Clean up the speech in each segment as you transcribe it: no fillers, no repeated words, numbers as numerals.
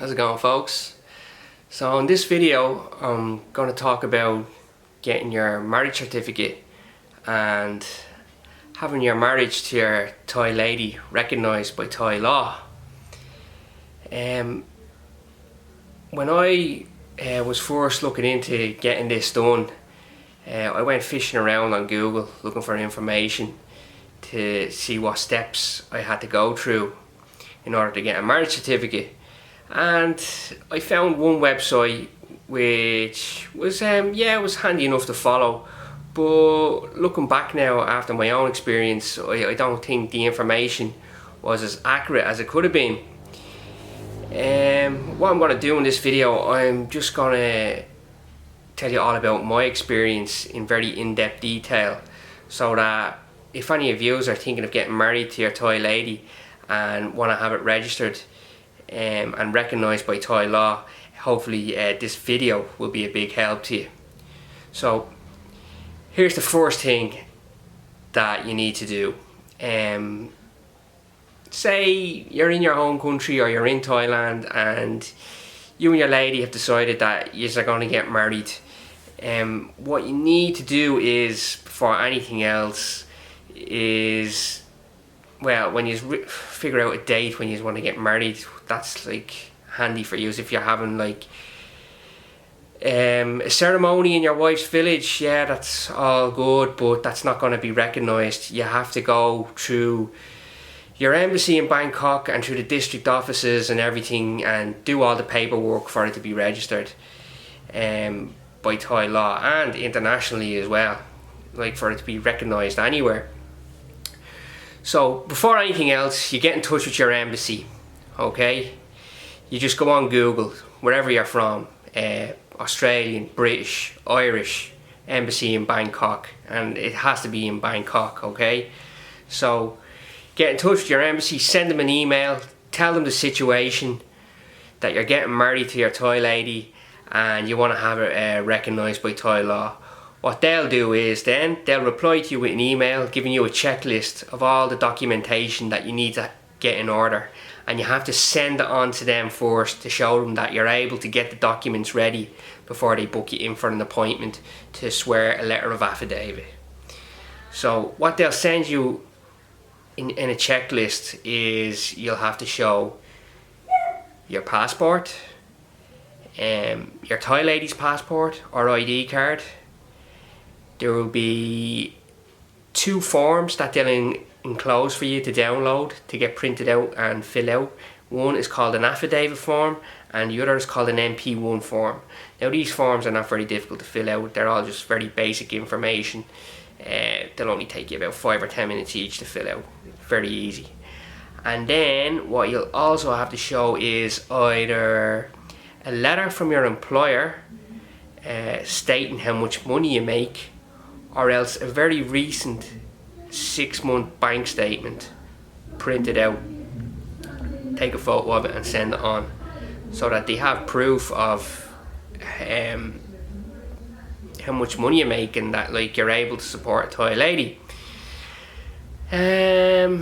How's it going, folks? So in this video I'm going to talk about getting your marriage certificate and having your marriage to your Thai lady recognised by Thai law. When I was first looking into getting this done, I went fishing around on Google looking for information to see what steps I had to go through in order to get a marriage certificate, and I found one website which was it was handy enough to follow, but looking back now after my own experience, I don't think the information was as accurate as it could have been. What I'm going to do in this video, I'm just going to tell you all about my experience in very in-depth detail, so that if any of you are thinking of getting married to your Thai lady and want to have it registered and recognised by Thai law, hopefully this video will be a big help to you. So here's the first thing that you need to do. Say you're in your home country or you're in Thailand and you and your lady have decided that you're going to get married. What you need to do is, before anything else, is, well, when you figure out a date when you want to get married, that's like handy for you. If you're having like a ceremony in your wife's village, yeah, that's all good, but that's not going to be recognised. You have to go through your embassy in Bangkok and through the district offices and everything and do all the paperwork for it to be registered by Thai law and internationally as well, like for it to be recognised anywhere. So before anything else, you get in touch with your embassy, okay? You just go on Google, wherever you're from, Australian, British, Irish embassy in Bangkok, and it has to be in Bangkok, okay? So get in touch with your embassy, send them an email, tell them the situation, that you're getting married to your Thai lady and you want to have it recognised by Thai law. What they'll do is then they'll reply to you with an email giving you a checklist of all the documentation that you need to get in order, and you have to send it on to them first to show them that you're able to get the documents ready before they book you in for an appointment to swear a letter of affidavit. So what they'll send you in a checklist is you'll have to show your passport, your Thai lady's passport or ID card. There will be 2 forms that they'll enclose for you to download, to get printed out and fill out. One is called an Affidavit Form and the other is called an MP1 form. Now these forms are not very difficult to fill out, they're all just very basic information. They'll only take you about 5 or 10 minutes each to fill out, very easy. And then what you'll also have to show is either a letter from your employer stating how much money you make, or else a very recent 6-month bank statement printed out. Take a photo of it and send it on, so that they have proof of how much money you make and that like you're able to support a Thai lady. Yeah,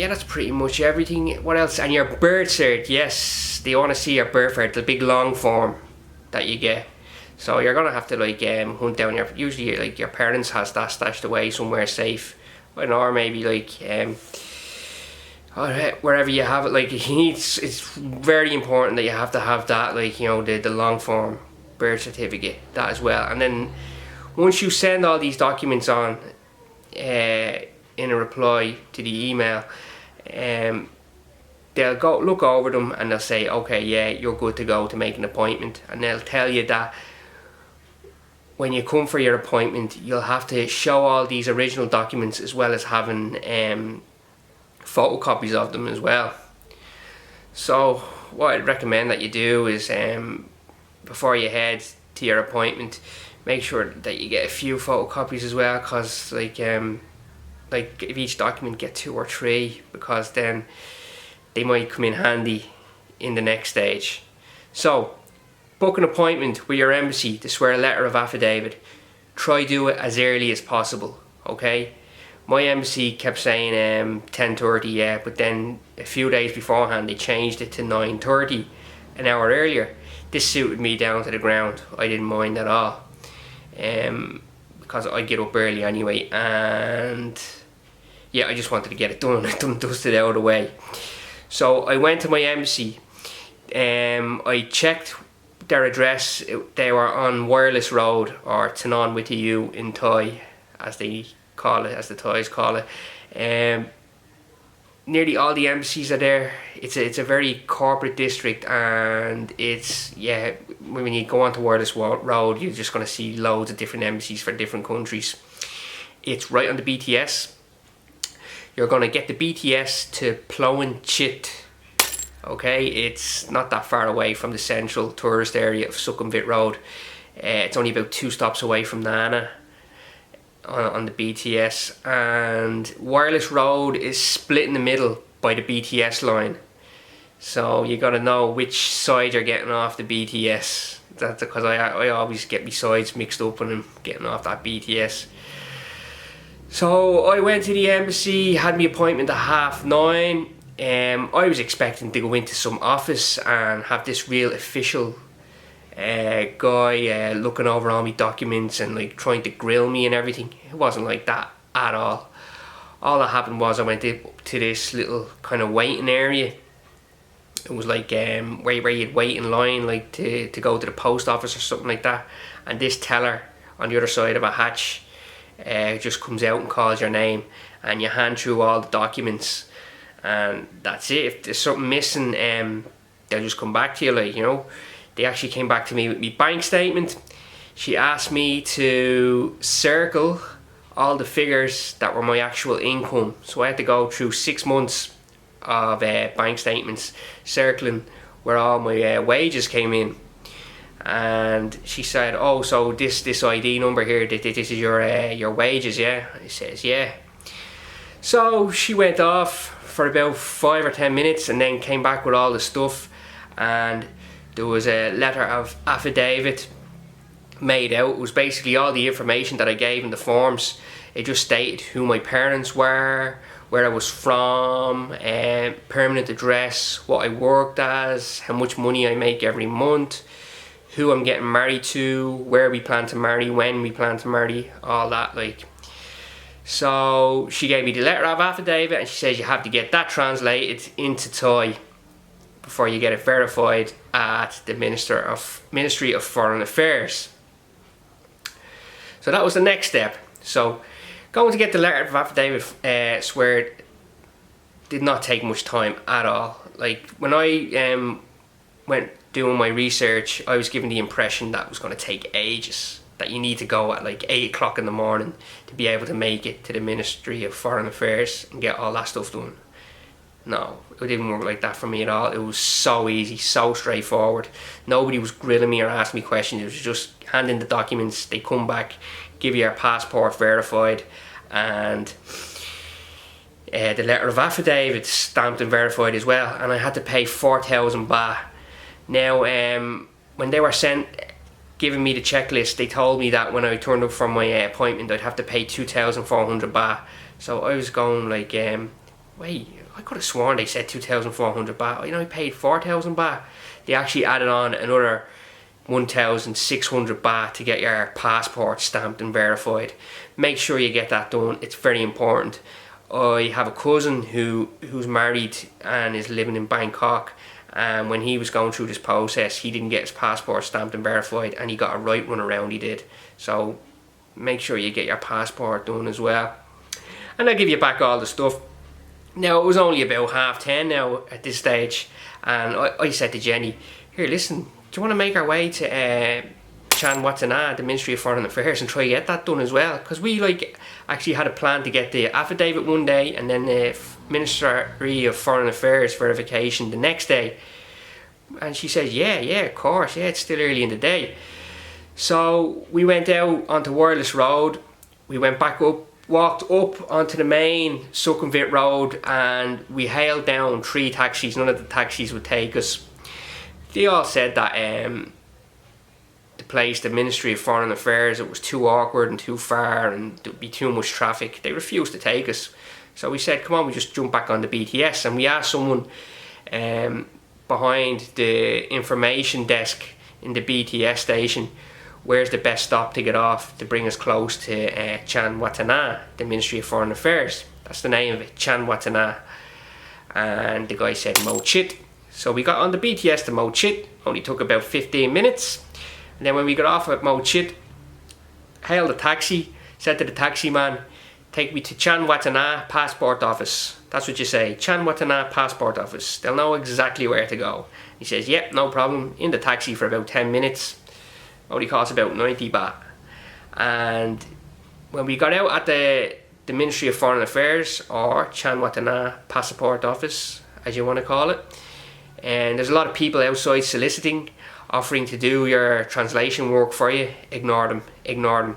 that's pretty much everything. What else? And your birth cert, yes, they want to see your birth cert, the big long form that you get. So you're gonna have to like hunt down usually like your parents has that stashed away somewhere safe, or maybe like wherever you have it. Like it's very important that you have to have that, like, you know, the long form birth certificate, that as well. And then once you send all these documents on in a reply to the email, they'll go look over them and they'll say, okay, yeah, you're good to go to make an appointment. And they'll tell you that when you come for your appointment, you'll have to show all these original documents as well as having photocopies of them as well. So what I'd recommend that you do is before you head to your appointment, make sure that you get a few photocopies as well, because like if each document get 2 or 3, because then they might come in handy in the next stage. So book an appointment with your embassy to swear a letter of affidavit. Try do it as early as possible, okay? My embassy kept saying 10:30, yeah, but then a few days beforehand they changed it to 9:30 an hour earlier. This suited me down to the ground. I didn't mind at all, because I get up early anyway, and yeah, I just wanted to get it done and dusted out of the way. So I went to my embassy. I checked their address. They were on Wireless Road, or Tanon with you in Thai, as they call it, as the Thais call it. Nearly all the embassies are there. It's a very corporate district, and it's, yeah, when you go onto Wireless Road, you're just going to see loads of different embassies for different countries. It's right on the BTS. You're going to get the BTS to Ploen Chit. Okay, it's not that far away from the central tourist area of Sukhumvit Road. It's only about 2 stops away from Nana on the BTS, and Wireless Road is split in the middle by the BTS line. So you got to know which side you're getting off the BTS. That's because I always get my sides mixed up when I'm getting off that BTS. So I went to the embassy, had my appointment at 9:30. I was expecting to go into some office and have this real official guy looking over all my documents and like trying to grill me and everything. It wasn't like that at all. All that happened was I went to this little kind of waiting area. It was like where you'd wait in line, like to go to the post office or something like that. And this teller on the other side of a hatch just comes out and calls your name, and you hand through all the documents, and that's it. If there's something missing, they'll just come back to you, like, you know. They actually came back to me with my bank statement. She asked me to circle all the figures that were my actual income, so I had to go through 6 months of bank statements circling where all my wages came in. And she said, oh, so this ID number here, this is your wages, yeah? I says, yeah. So she went off for about 5 or 10 minutes and then came back with all the stuff, and there was a letter of affidavit made out. It was basically all the information that I gave in the forms. It just stated who my parents were, where I was from, permanent address, what I worked as, how much money I make every month, who I'm getting married to, where we plan to marry, when we plan to marry, all that, like. So she gave me the letter of affidavit, and she says you have to get that translated into Thai before you get it verified at the Ministry of Foreign Affairs. So that was the next step. So going to get the letter of affidavit swear did not take much time at all. Like, when I went doing my research, I was given the impression that it was going to take ages, that you need to go at like 8 o'clock in the morning to be able to make it to the Ministry of Foreign Affairs and get all that stuff done. No, it didn't work like that for me at all. It was so easy, so straightforward. Nobody was grilling me or asking me questions. It was just hand in the documents, they come back, give you your passport verified, and the letter of affidavit stamped and verified as well. And I had to pay 4,000 baht. Now, when they were giving me the checklist, they told me that when I turned up for my appointment, I'd have to pay 2,400 baht. So I was going like, wait, I could have sworn they said 2,400 baht. You know, I paid 4,000 baht. They actually added on another 1,600 baht to get your passport stamped and verified. Make sure you get that done. It's very important. I have a cousin who's married and is living in Bangkok, and when he was going through this process, he didn't get his passport stamped and verified, and he got a right run around, he did. So make sure you get your passport done as well, and I'll give you back all the stuff. Now, it was only about 10:30 now at this stage, and I said to Jenny, here, listen, do you want to make our way to Chan Watana, the Ministry of Foreign Affairs, and try to get that done as well? Because we actually had a plan to get the affidavit one day and then the Ministry of Foreign Affairs verification the next day. And she says, yeah, of course, yeah, it's still early in the day. So we went out onto Wireless Road, we went back up, walked up onto the main Sukhumvit Road, and we hailed down 3 taxis. None of the taxis would take us. They all said that the place, the Ministry of Foreign Affairs, it was too awkward and too far and there'd be too much traffic. They refused to take us. So we said, come on, we just jump back on the BTS. And we asked someone behind the information desk in the BTS station, where's the best stop to get off to bring us close to Chan Watana, the Ministry of Foreign Affairs. That's the name of it, Chan Watana. And the guy said Mo Chit. So we got on the BTS to Mo Chit, only took about 15 minutes. And then when we got off at Mo Chit, hailed a taxi, said to the taxi man, take me to Chan Watana Passport Office. That's what you say, Chan Watana Passport Office. They'll know exactly where to go. He says, yep, no problem. In the taxi for about 10 minutes. Only cost about 90 baht. And when we got out at the Ministry of Foreign Affairs, or Chan Watana Passport Office, as you want to call it, and there's a lot of people outside soliciting, offering to do your translation work for you. Ignore them.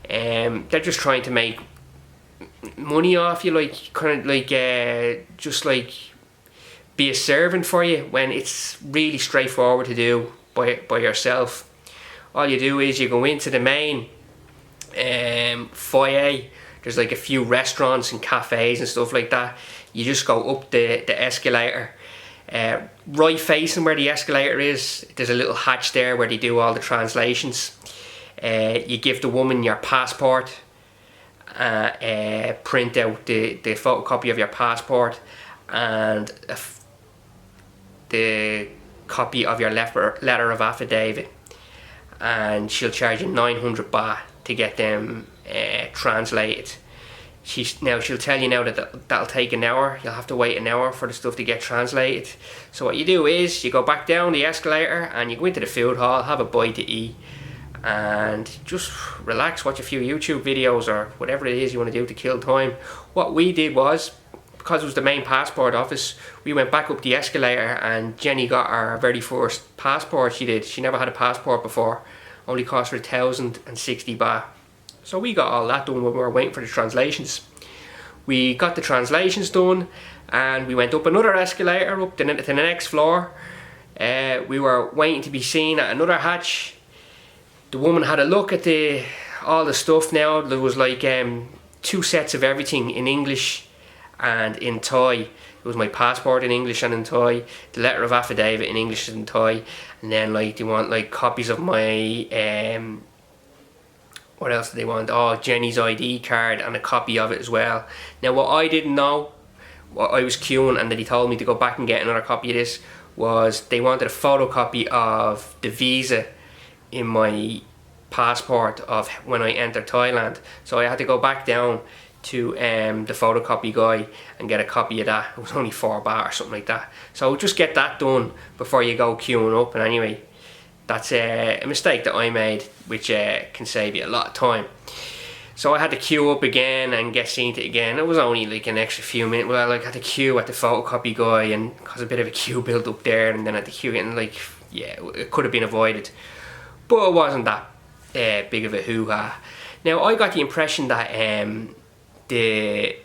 They're just trying to make money off you, like kind of like just like be a servant for you, when it's really straightforward to do by yourself. All you do is you go into the main foyer. There's like a few restaurants and cafes and stuff like that. You just go up the escalator. Right facing where the escalator is, there's a little hatch there where they do all the translations. You give the woman your passport, print out the photocopy of your passport and the copy of your letter of affidavit, and she'll charge you 900 baht to get them translated. She'll tell you now that that'll take an hour. You'll have to wait an hour for the stuff to get translated. So what you do is you go back down the escalator and you go into the food hall, have a bite to eat, and just relax, watch a few YouTube videos or whatever it is you want to do to kill time. What we did was, because it was the main passport office, we went back up the escalator and Jenny got our very first passport. She never had a passport before. Only cost her 1,060 baht. So we got all that done when we were waiting for the translations. We got the translations done and we went up another escalator up to the next floor. We were waiting to be seen at another hatch. The woman had a look at all the stuff now. There was like 2 sets of everything in English and in Thai. It was my passport in English and in Thai, the letter of affidavit in English and in Thai, and then like they want like copies of my what else do they want? Oh, Jenny's ID card and a copy of it as well. Now what I didn't know, what I was queuing and that he told me to go back and get another copy of this, was they wanted a photocopy of the visa in my passport of when I entered Thailand. So I had to go back down to the photocopy guy and get a copy of that. It was only 4 baht or something like that. So just get that done before you go queuing up. And anyway, that's a mistake that I made, which can save you a lot of time. So I had to queue up again and get seen to it again. It was only like an extra few minutes. Well, I had to queue at the photocopy guy and cause a bit of a queue build up there, and then I had to queue and like, yeah, it could have been avoided. But it wasn't that big of a hoo-ha. Now I got the impression that the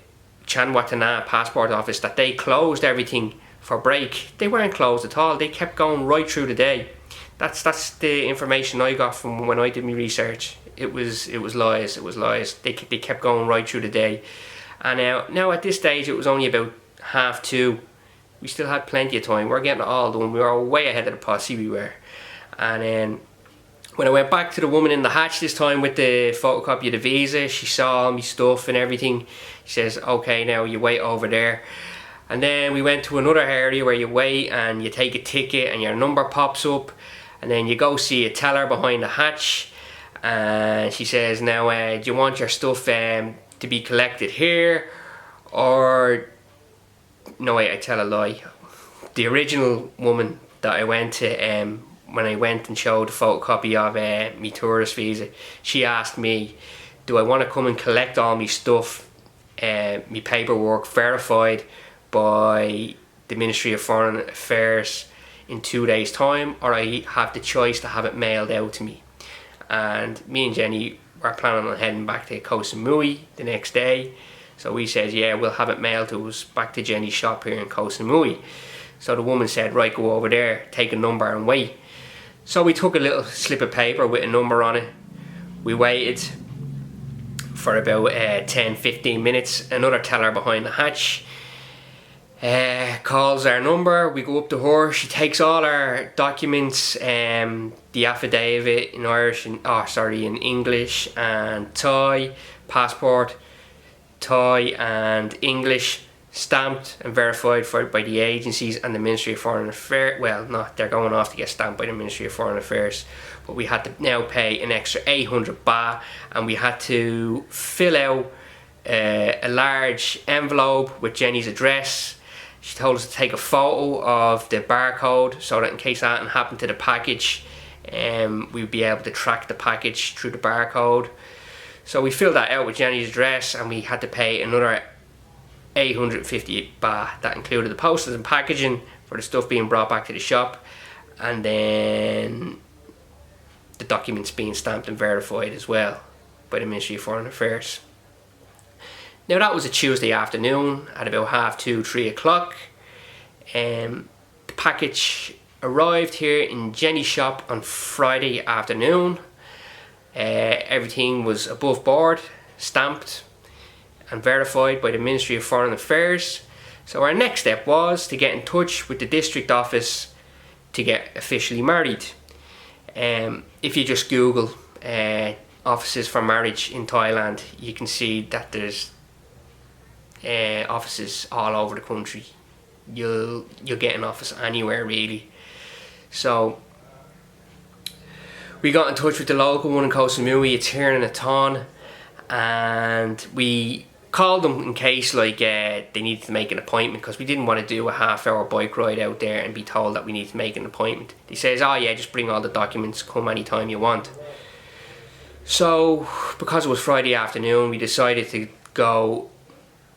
Chan Watana Passport Office, that they closed everything for break. They weren't closed at all. They kept going right through the day. That's the information I got from when I did my research. It was lies. They kept going right through the day. And now at this stage it was only about 2:30. We still had plenty of time. We were getting it all done. We were way ahead of the posse, we were. And then when I went back to the woman in the hatch this time with the photocopy of the visa, she saw all my stuff and everything. She says, okay, now you wait over there. And then we went to another area where you wait and you take a ticket and your number pops up. And then you go see a teller behind the hatch. And she says, now do you want your stuff to be collected here? Or, no wait, I tell a lie. The original woman that I went to, when I went and showed a photocopy of my tourist visa, she asked me, do I want to come and collect all my stuff, my paperwork verified by the Ministry of Foreign Affairs in 2 days time, or I have the choice to have it mailed out to me. And me and Jenny were planning on heading back to Koh Samui the next day, so we said, yeah, we'll have it mailed to us back to Jenny's shop here in Koh Samui. So the woman said, right, go over there, take a number and wait. So we took a little slip of paper with a number on it. We waited for about 10-15 minutes. Another teller behind the hatch calls our number, we go up to her, she takes all our documents, the affidavit in Irish, in English and Thai, passport, Thai and English, stamped and verified by the agencies and the Ministry of Foreign Affairs. Well, not, they're going off to get stamped by the Ministry of Foreign Affairs, but we had to now pay an extra 800 baht, and we had to fill out a large envelope with Jenny's address. She told us to take a photo of the barcode so that in case anything happened to the package, we'd be able to track the package through the barcode. So we filled that out with Jenny's address, and we had to pay another 850 baht. That included the postage and packaging for the stuff being brought back to the shop, and then the documents being stamped and verified as well by the Ministry of Foreign Affairs. Now that was a Tuesday afternoon at about 2:30, 3 o'clock. The package arrived here in Jenny's shop on Friday afternoon. Everything was above board, stamped and verified by the Ministry of Foreign Affairs. So our next step was to get in touch with the district office to get officially married. If you just Google offices for marriage in Thailand, you can see that there's offices all over the country. You'll get an office anywhere really. So we got in touch with the local one in Koh Samui. It's here in a town, and we called them in case they needed to make an appointment, because we didn't want to do a half-hour bike ride out there and be told that we need to make an appointment. They says, oh yeah, just bring all the documents, come anytime you want. So because it was Friday afternoon, we decided to go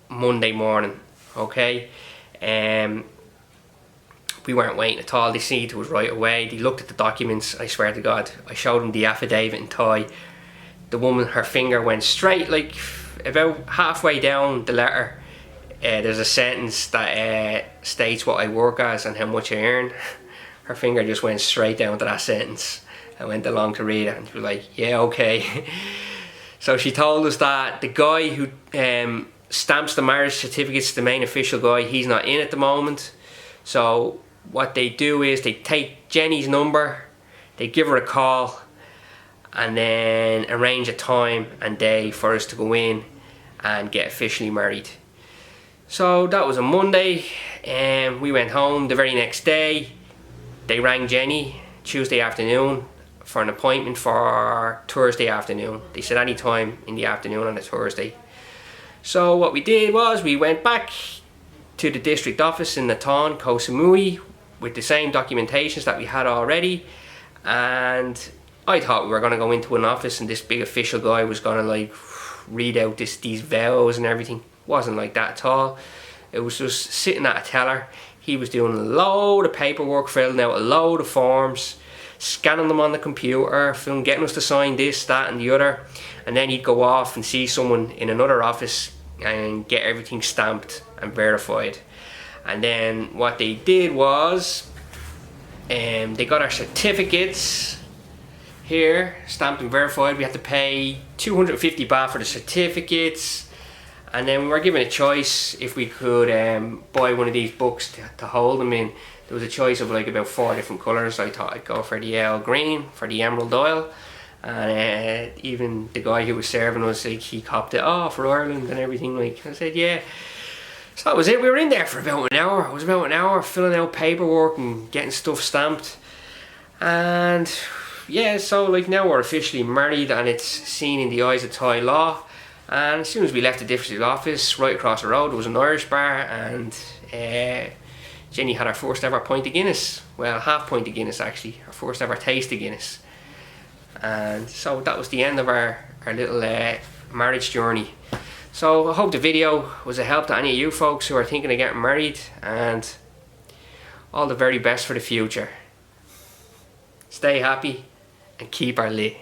Monday morning. Okay, we weren't waiting at all. They seen it to us right away. They looked at the documents. I swear to God, I showed them the affidavit in Thai. The woman, her finger went straight, about halfway down the letter. There's a sentence that states what I work as and how much I earn. Her finger just went straight down to that sentence. I went along to read it, and she was like, yeah, okay. So she told us that the guy who stamps the marriage certificates, the main official guy, he's not in at the moment. So what they do is they take Jenny's number, they give her a call, and then arrange a time and day for us to go in and get officially married. So that was a Monday, and we went home the very next day. They rang Jenny Tuesday afternoon for an appointment for Thursday afternoon. They said any time in the afternoon on a Thursday. So what we did was we went back to the district office in Naton, Koh Samui, with the same documentations that we had already, and I thought we were going to go into an office and this big official guy was going to read out these vows and everything. Wasn't like that at all. It was just sitting at a teller. He was doing a load of paperwork, filling out a load of forms, scanning them on the computer, getting us to sign this, that and the other, and then he'd go off and see someone in another office and get everything stamped and verified. And then what they did was they got our certificates here stamped and verified. We had to pay 250 baht for the certificates, and then we were given a choice if we could buy one of these books to hold them in. There was a choice of about 4 different colours. I thought I'd go for the green, for the emerald oil, and even the guy who was serving us, he copped it for Ireland and everything. I said yeah. So that was it. We were in there for about an hour. It was about an hour filling out paperwork and getting stuff stamped. And yeah, so now we're officially married, and it's seen in the eyes of Thai law. And as soon as we left the district office, right across the road, there was an Irish bar, and Jenny had her first ever pint of Guinness. Well, half pint of Guinness actually. Her first ever taste of Guinness. And so that was the end of our little marriage journey. So I hope the video was a help to any of you folks who are thinking of getting married, and all the very best for the future. Stay happy and keep our lit.